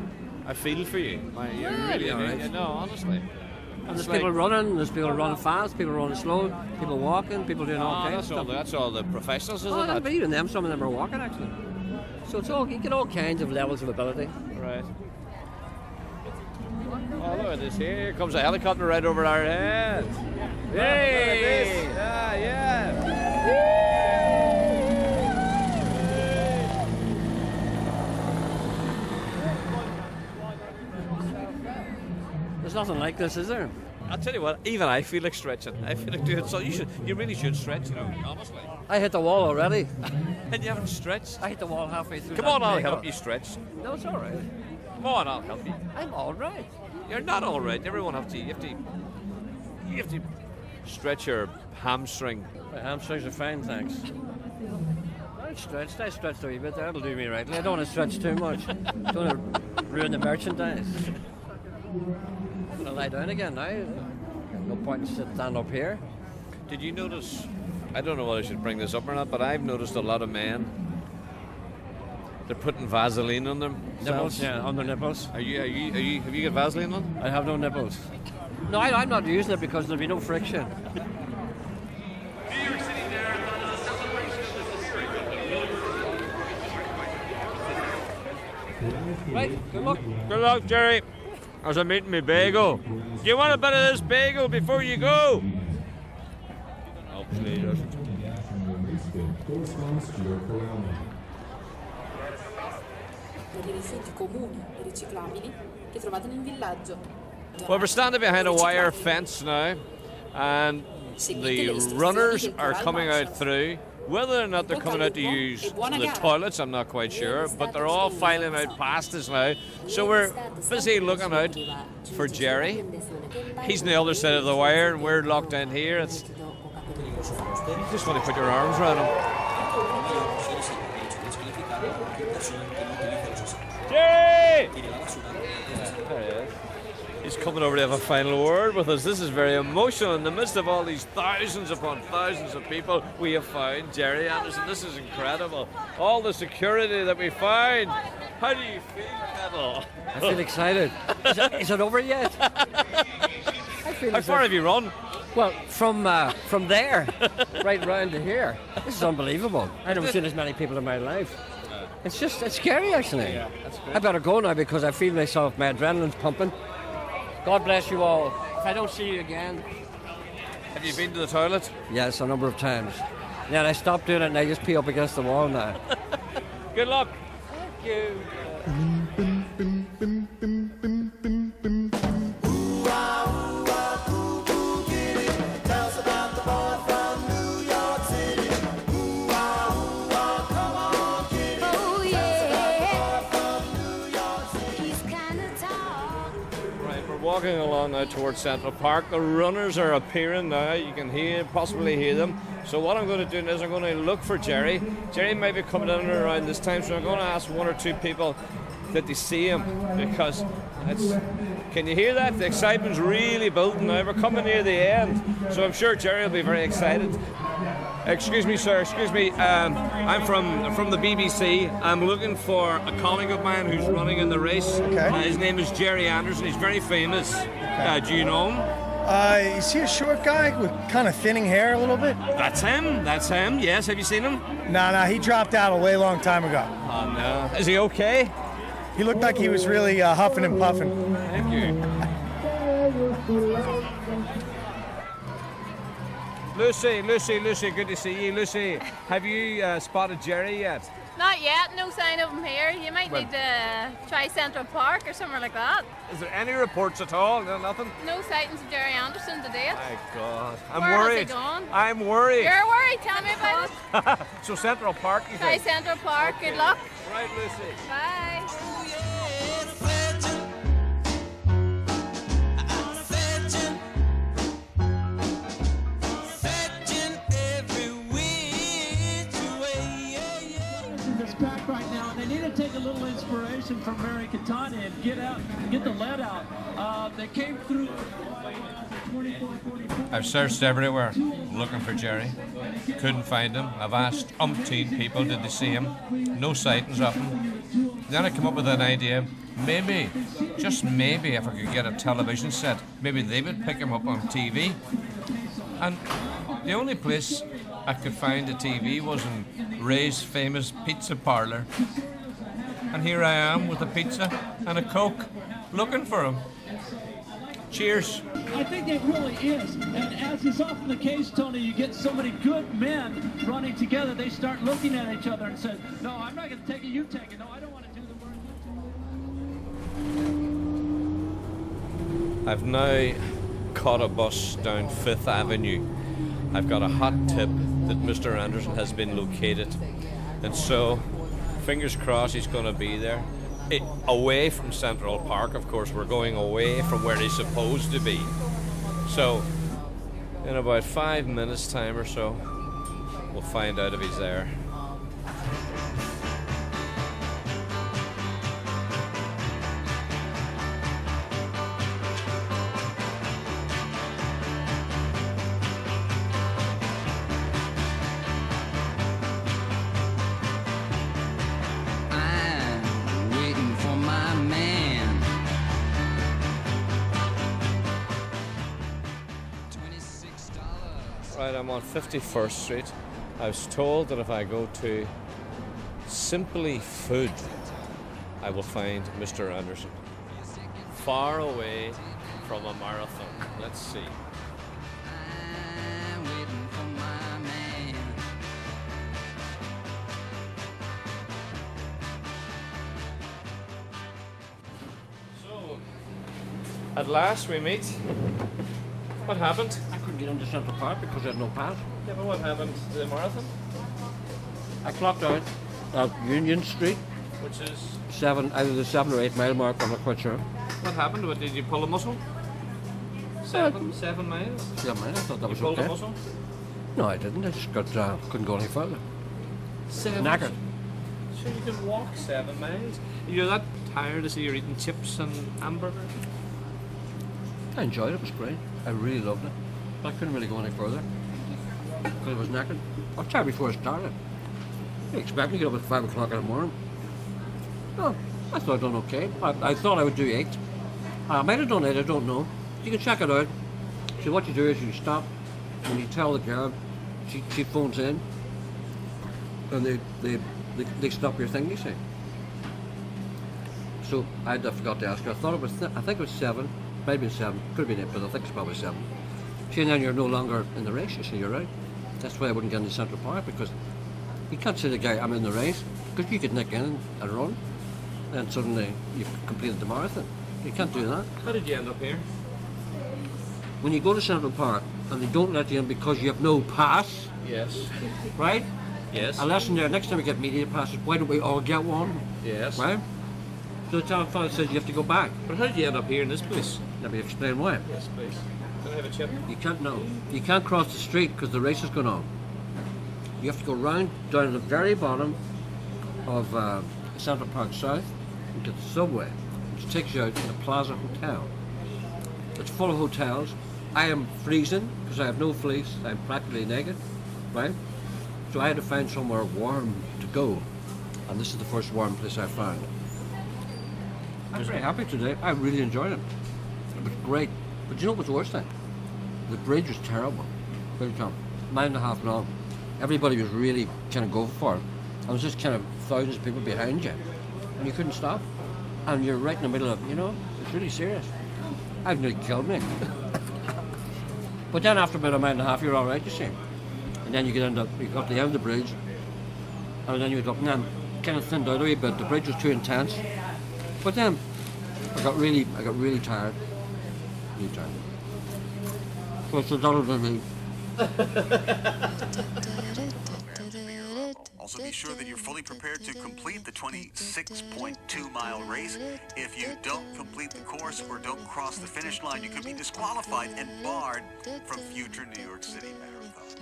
I feel for you. You're really all right. No, honestly. And there's people running, there's people running fast, people running slow, people walking, people doing all kinds of stuff. That's all the professionals, isn't it? But even them, some of them are walking actually. So it's all, you get all kinds of levels of ability. Right. Oh, look at this here. Here comes a helicopter right over our heads. Hey! Yeah. There's nothing like this, is there? I'll tell you what, even I feel like stretching. I feel like doing so. You really should stretch, honestly. I hit the wall already. And you haven't stretched? I hit the wall halfway through. Come on, I'll help you stretch. No, it's all right. Come on, I'll help you. I'm all right. You're not all right. Everyone you have to stretch your hamstring. My hamstrings are fine, thanks. I stretched a wee bit. That'll do me right. I don't want to stretch too much. Don't want to ruin the merchandise. I'm going to lie down again now. No point in stand up here. Did you notice, I don't know whether I should bring this up or not, but I've noticed a lot of men, they're putting Vaseline on them. Nipples? Yeah, on their nipples. Have you got Vaseline on? I have no nipples. No, I'm not using it because there'll be no friction. Right, good luck. Good luck, Gerry. As I'm eating my bagel. Do you want a bit of this bagel before you go? Hopefully he doesn't. Per i rifiuti comuni e riciclabili che trovate nel villaggio. Well, we're standing behind a wire fence now, and the runners are coming out through. Whether or not they're coming out to use the toilets, I'm not quite sure, but they're all filing out past us now. So we're busy looking out for Gerry. He's on the other side of the wire, and we're locked in here. You just want to put your arms around him. Gerry! There he is. He's coming over to have a final word with us. This is very emotional. In the midst of all these thousands upon thousands of people, we have found Gerry Anderson. This is incredible. All the security that we found. How do you feel, Kettle? I feel excited. Is it over yet? How far have you run? Well, from there, right round to here. This is unbelievable. I've never seen as many people in my life. It's scary, actually. Yeah, that's good. I better go now because I feel myself, my adrenaline's pumping. God bless you all. If I don't see you again. Have you been to the toilet? Yes, a number of times. Yeah, and I stopped doing it and I just pee up against the wall now. Good luck. Thank you. Walking along now towards Central Park. The runners are appearing now. You can possibly hear them. So what I'm going to do is I'm going to look for Gerry. Gerry might be coming in around this time, so I'm going to ask one or two people that they see him, because can you hear that? The excitement's really building now. We're coming near the end, so I'm sure Gerry will be very excited. Excuse me, sir. Excuse me. I'm from the BBC. I'm looking for a colleague of mine who's running in the race. Okay. His name is Gerry Anderson. He's very famous. Do you know him? Is he a short guy with kind of thinning hair a little bit? That's him. That's him. Yes. Have you seen him? No, he dropped out a way long time ago. Oh no. Is he okay? He looked like he was really huffing and puffing. Thank you. Lucy, good to see you. Lucy, have you spotted Gerry yet? Not yet, no sign of him here. You might need to try Central Park or somewhere like that. Is there any reports at all? No, nothing? No sightings of Gerry Anderson to date. My God. I'm Where worried. has he gone? I'm worried. You're worried, tell me about it. So Central Park, you Try think? Central Park, good luck. Right, Lucy. Bye. Pack right now, and they need to take a little inspiration from Mary Catania and get the lead out. They came through 24-44. I've searched everywhere looking for Gerry. Couldn't find him. I've asked umpteen people, did they see him? No sightings of him. Then I came up with an idea. Maybe, just maybe, if I could get a television set, maybe they would pick him up on TV. And the only place I could find a TV was in Ray's famous pizza parlour. And here I am with a pizza and a Coke, looking for him. Cheers. I think it really is. And as is often the case, Tony, you get so many good men running together, they start looking at each other and say, no, I'm not going to take it, you take it. No, I don't want to do the work. I've now caught a bus down 5th Avenue. I've got a hot tip that Mr. Anderson has been located. And so, fingers crossed he's going to be there. Away from Central Park, of course, we're going away from where he's supposed to be. So, in about 5 minutes' time or so, we'll find out if he's there. Right, I'm on 51st Street. I was told that if I go to Simply Food, I will find Mr. Anderson. Far away from a marathon. Let's see. So, at last we meet. What happened? I couldn't get into Central Park because I had no pass. Yeah, but what happened to the marathon? I clocked out at Union Street, Which is... either the 7 or 8 mile mark, I'm not quite sure. What happened? What, did you pull a muscle? 7 miles? 7 miles, I thought that was You pulled okay. a muscle? No, I didn't. I just couldn't go any further. 7? Knackered. So you can walk 7 miles? You're that tired to see you're eating chips and hamburgers? I enjoyed it. It was great. I really loved it. But I couldn't really go any further because I was knackered. I was tired before I started. You expect me to get up at 5 o'clock in the morning. No, I thought I'd done okay. I thought I would do 8. I might have done 8, I don't know. You can check it out. So what you do is you stop and you tell the girl, she phones in and they stop your thing, you see. So I forgot to ask her. I think it was 7, might have been 7, could have been 8, but I think it's probably 7. See, and then you're no longer in the race, you see, you're right. That's why I wouldn't get into Central Park, because you can't say to the guy, I'm in the race, because you could nick in and run, and suddenly you've completed the marathon. You can't do that. How did you end up here? When you go to Central Park and they don't let you in because you have no pass, Yes. right? Yes. A lesson there, next time we get media passes, why don't we all get one? Yes. Right? So the town fellow says you have to go back. But how did you end up here in this place? Let me explain why. Yes, please. Can I have a chip? You can't cross the street because the race is going on. You have to go round down to the very bottom of Central Park South and get the subway, which takes you out to the Plaza Hotel. It's full of hotels. I am freezing because I have no fleece. I'm practically naked, right? So I had to find somewhere warm to go, and this is the first warm place I found. I was very happy today. I really enjoyed it. It was great. But you know what's the worst thing? The bridge was terrible. Very terrible. 9.5 long. Everybody was really kind of going for it. And there was just kind of thousands of people behind you, and you couldn't stop. And you're right in the middle of, it's really serious. I've nearly killed me. But then after about a mile and a half, you're all right, you see. And then you got to the end of the bridge, and then you got up, and then kind of thinned out a wee bit. The bridge was too intense. But then I got really tired. Really tired. So that'll be me. Also, be sure that you're fully prepared to complete the 26.2-mile race. If you don't complete the course or don't cross the finish line, you could be disqualified and barred from future New York City marathons.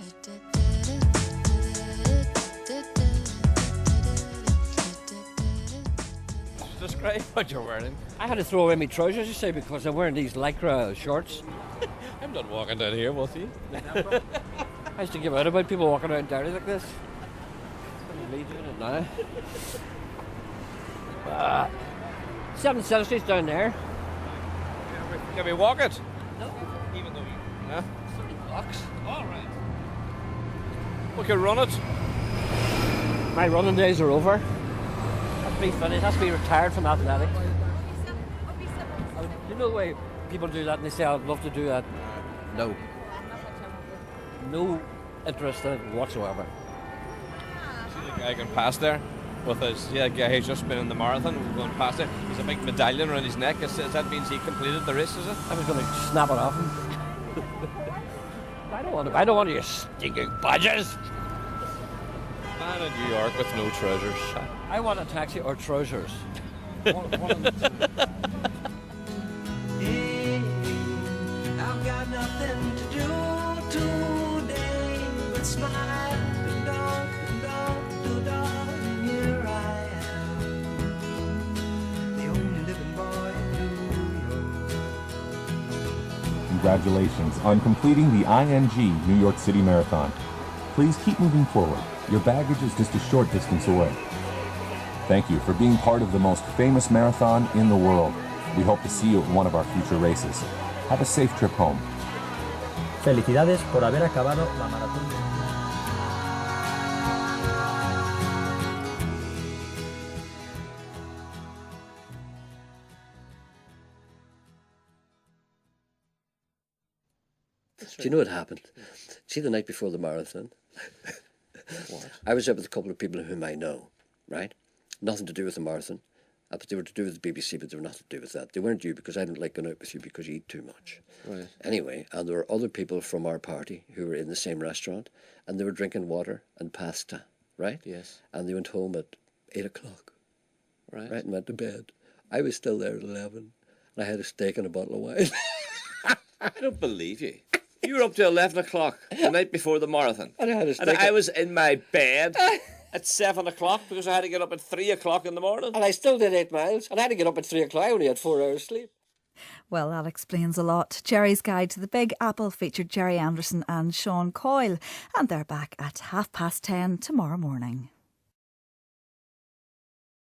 Describe what you're wearing. I had to throw away my trousers, you say, because I'm wearing these Lycra shorts. I'm not walking down here with you. I used to give out about people walking around Derry like this. Me doing it now. 7 Street's down there. Can we walk it? No. Even though you... No? It's only blocks. All right. We can run it. My running days are over. That's me finished. That's me retired from athletics. You know the way people do that and they say, I'd love to do that? No. No interest in it whatsoever. See the guy going past there with his, guy who's just been in the marathon, going past there. There's a big medallion around his neck. That means he completed the race, is it? I was going to snap it off him. I don't want your stinking badges. Man in New York with no trousers. I want a taxi or trousers. I've got nothing to do today but smile and and here I am, the only living boy in New York. Congratulations on completing the ING New York City Marathon. Please keep moving forward. Your baggage is just a short distance away. Thank you for being part of the most famous marathon in the world. We hope to see you at one of our future races. Have a safe trip home. Felicidades por haber acabado la maratón. Do you know what happened? See, the night before the marathon, I was out with a couple of people whom I know, right? Nothing to do with the marathon, but they were to do with the BBC, but they were nothing to do with that. They weren't you because I don't like going out with you because you eat too much. Right. Anyway, and there were other people from our party who were in the same restaurant, and they were drinking water and pasta right? Yes. And they went home at 8 o'clock. Right. And went to bed. I was still there at 11. And I had a steak and a bottle of wine. I don't believe you. You were up to 11 o'clock the night before the marathon. And I had a And steak. I was in my bed at 7 o'clock because I had to get up at 3 o'clock in the morning. And I still did 8 miles. And I had to get up at 3 o'clock. I only had 4 hours sleep. Well, that explains a lot. Gerry's Guide to the Big Apple featured Gerry Anderson and Sean Coyle. And they're back at 10:30 tomorrow morning.